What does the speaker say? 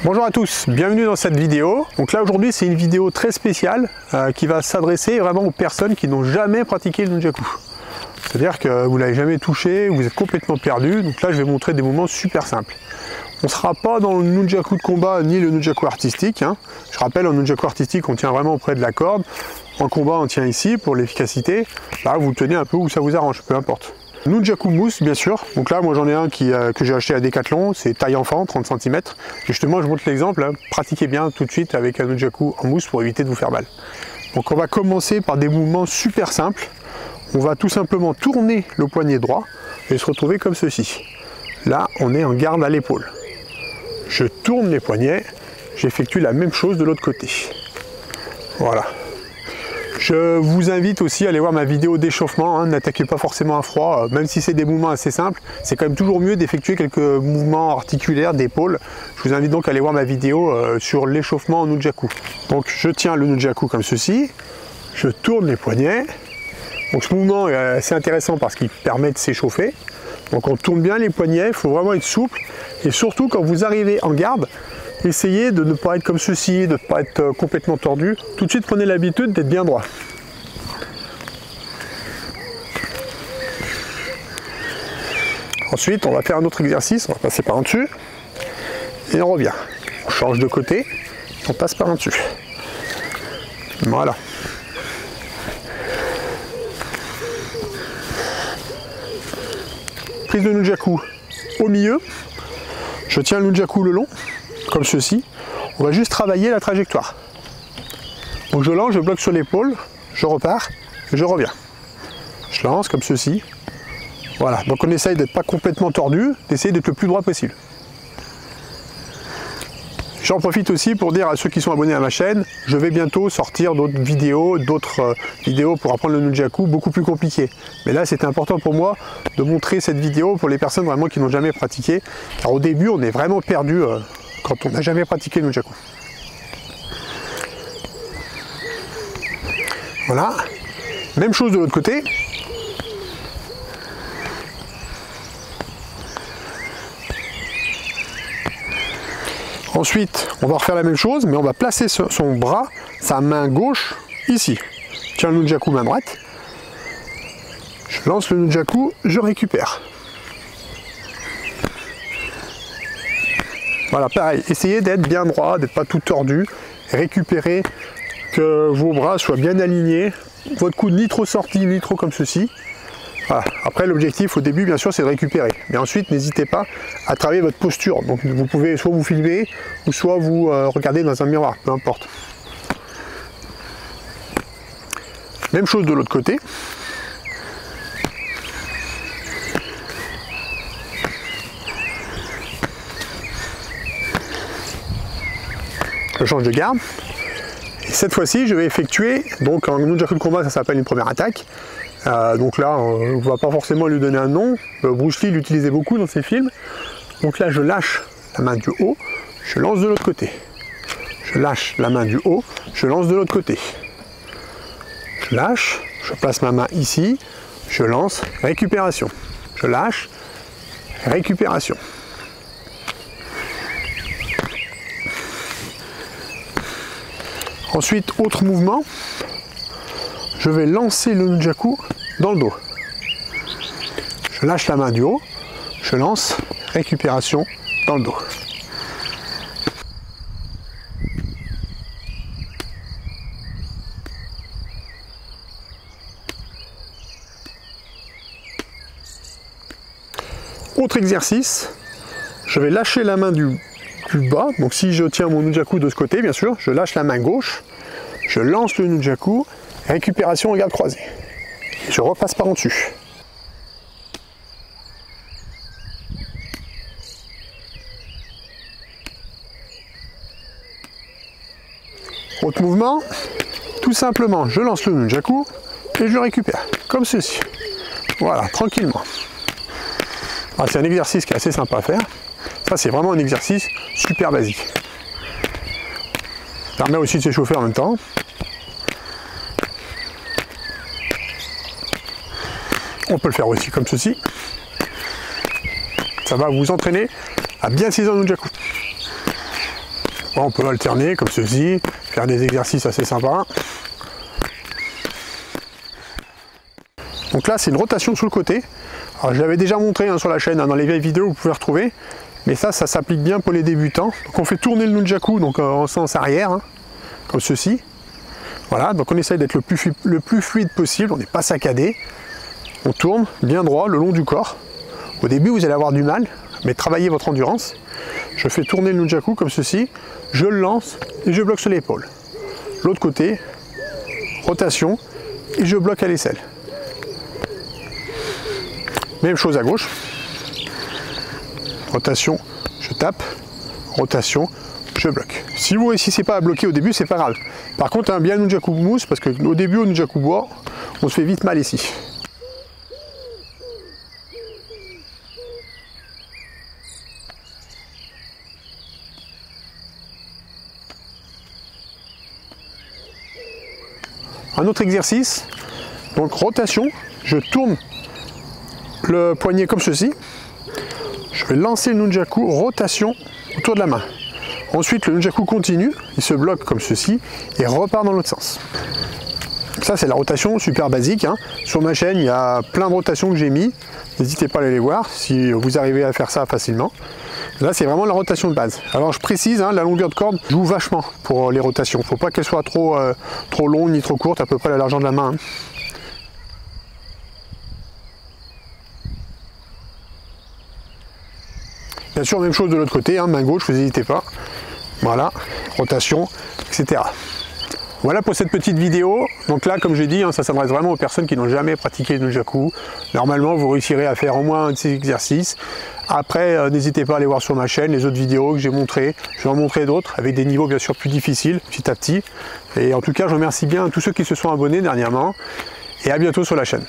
Bonjour à tous, bienvenue dans cette vidéo. Donc là aujourd'hui c'est une vidéo très spéciale qui va s'adresser vraiment aux personnes qui n'ont jamais pratiqué le nunchaku. C'est-à-dire que vous ne l'avez jamais touché, vous êtes complètement perdu. Donc là je vais vous montrer des mouvements super simples. On ne sera pas dans le nunchaku de combat ni le nunchaku artistique. Je rappelle, en nunchaku artistique on tient vraiment auprès de la corde. En combat on tient ici pour l'efficacité. Là vous le tenez un peu où ça vous arrange, peu importe. Nunchaku mousse bien sûr, donc là moi j'en ai un que j'ai acheté à Decathlon, c'est taille enfant, 30 cm. Et justement je montre l'exemple, pratiquez bien tout de suite avec un nunchaku en mousse pour éviter de vous faire mal. Donc on va commencer par des mouvements super simples. On va tout simplement tourner le poignet droit et se retrouver comme ceci. Là on est en garde à l'épaule. Je tourne les poignets, j'effectue la même chose de l'autre côté. Voilà. Je vous invite aussi à aller voir ma vidéo d'échauffement, n'attaquez pas forcément à froid, même si c'est des mouvements assez simples, c'est quand même toujours mieux d'effectuer quelques mouvements articulaires d'épaule. Je vous invite donc à aller voir ma vidéo sur l'échauffement en nunchaku. Donc je tiens le nunchaku comme ceci, je tourne les poignets. Donc ce mouvement est assez intéressant parce qu'il permet de s'échauffer. Donc on tourne bien les poignets, il faut vraiment être souple, et surtout quand vous arrivez en garde, essayez de ne pas être comme ceci, de ne pas être complètement tordu. Tout de suite, prenez l'habitude d'être bien droit. Ensuite, on va faire un autre exercice. On va passer par en dessus. Et on revient. On change de côté. On passe par en dessus. Voilà. Prise de nunchaku au milieu. Je tiens le nunchaku le long, comme ceci. On va juste travailler la trajectoire. Donc je lance, je bloque sur l'épaule, je repars, et je reviens. Je lance comme ceci. Voilà, donc on essaye d'être pas complètement tordu, d'essayer d'être le plus droit possible. J'en profite aussi pour dire à ceux qui sont abonnés à ma chaîne, je vais bientôt sortir d'autres vidéos pour apprendre le nunchaku beaucoup plus compliquées. Mais là c'était important pour moi de montrer cette vidéo pour les personnes vraiment qui n'ont jamais pratiqué. Car au début on est vraiment perdu quand on n'a jamais pratiqué le nunchaku. Voilà, même chose de l'autre côté. Ensuite, on va refaire la même chose, mais on va placer son bras, sa main gauche, ici. Tiens le nunchaku main droite. Je lance le nunchaku, je récupère. Voilà, pareil, essayez d'être bien droit, d'être pas tout tordu. Récupérez, que vos bras soient bien alignés. Votre coude ni trop sorti, ni trop comme ceci. Voilà. Après l'objectif au début bien sûr c'est de récupérer, mais ensuite n'hésitez pas à travailler votre posture, donc vous pouvez soit vous filmer ou soit vous regarder dans un miroir, peu importe. Même chose de l'autre côté. Je change de garde et cette fois-ci je vais effectuer, donc en nunchaku de combat ça s'appelle une première attaque. Donc là, on ne va pas forcément lui donner un nom. Bruce Lee l'utilisait beaucoup dans ses films. Donc là, je lâche la main du haut, je lance de l'autre côté. Je lâche la main du haut, je lance de l'autre côté. Je lâche, je place ma main ici, je lance, récupération. Je lâche, récupération. Ensuite, autre mouvement. Je vais lancer le nunchaku dans le dos. Je lâche la main du haut, je lance, récupération dans le dos. Autre exercice, je vais lâcher la main du bas, donc si je tiens mon nunchaku de ce côté, bien sûr, je lâche la main gauche, je lance le nunchaku, récupération en garde croisée. Je repasse par en dessus. Autre mouvement, tout simplement, je lance le nunchaku et je le récupère, comme ceci. Voilà, tranquillement. C'est un exercice qui est assez sympa à faire. Ça, c'est vraiment un exercice super basique. Ça permet aussi de s'échauffer en même temps. On peut le faire aussi comme ceci. Ça va vous entraîner à bien saisir le nunchaku. Bon, on peut alterner comme ceci, faire des exercices assez sympas. Donc là, c'est une rotation sur le côté. Alors, je l'avais déjà montré sur la chaîne, dans les vieilles vidéos, vous pouvez retrouver. Mais ça s'applique bien pour les débutants. Donc on fait tourner le nunchaku donc, en sens arrière, comme ceci. Voilà, donc on essaye d'être le plus fluide possible, on n'est pas saccadé. On tourne bien droit le long du corps. Au début, vous allez avoir du mal, mais travaillez votre endurance. Je fais tourner le nunchaku comme ceci, je le lance et je bloque sur l'épaule. L'autre côté, rotation, et je bloque à l'aisselle. Même chose à gauche. Rotation, je tape. Rotation, je bloque. Si vous ne réussissez pas à bloquer au début, c'est pas grave. Par contre, bien le nunchaku mousse, parce qu'au début, au nunchaku bois, on se fait vite mal ici. Un autre exercice, donc rotation, je tourne le poignet comme ceci, je vais lancer le nunchaku, rotation autour de la main. Ensuite le nunchaku continue, il se bloque comme ceci et repart dans l'autre sens. Ça c'est la rotation super basique, Sur ma chaîne il y a plein de rotations que j'ai mis, n'hésitez pas à aller les voir si vous arrivez à faire ça facilement. Là c'est vraiment la rotation de base. Alors je précise, la longueur de corde joue vachement pour les rotations. Il ne faut pas qu'elle soit trop longue ni trop courte, à peu près la largeur de la main. Bien sûr, même chose de l'autre côté, main gauche, vous n'hésitez pas. Voilà, rotation, etc. Voilà pour cette petite vidéo. Donc là, comme j'ai dit, ça s'adresse vraiment aux personnes qui n'ont jamais pratiqué le nunchaku. Normalement, vous réussirez à faire au moins un de ces exercices. Après, n'hésitez pas à aller voir sur ma chaîne les autres vidéos que j'ai montrées. Je vais en montrer d'autres avec des niveaux bien sûr plus difficiles, petit à petit. Et en tout cas, je remercie bien tous ceux qui se sont abonnés dernièrement. Et à bientôt sur la chaîne.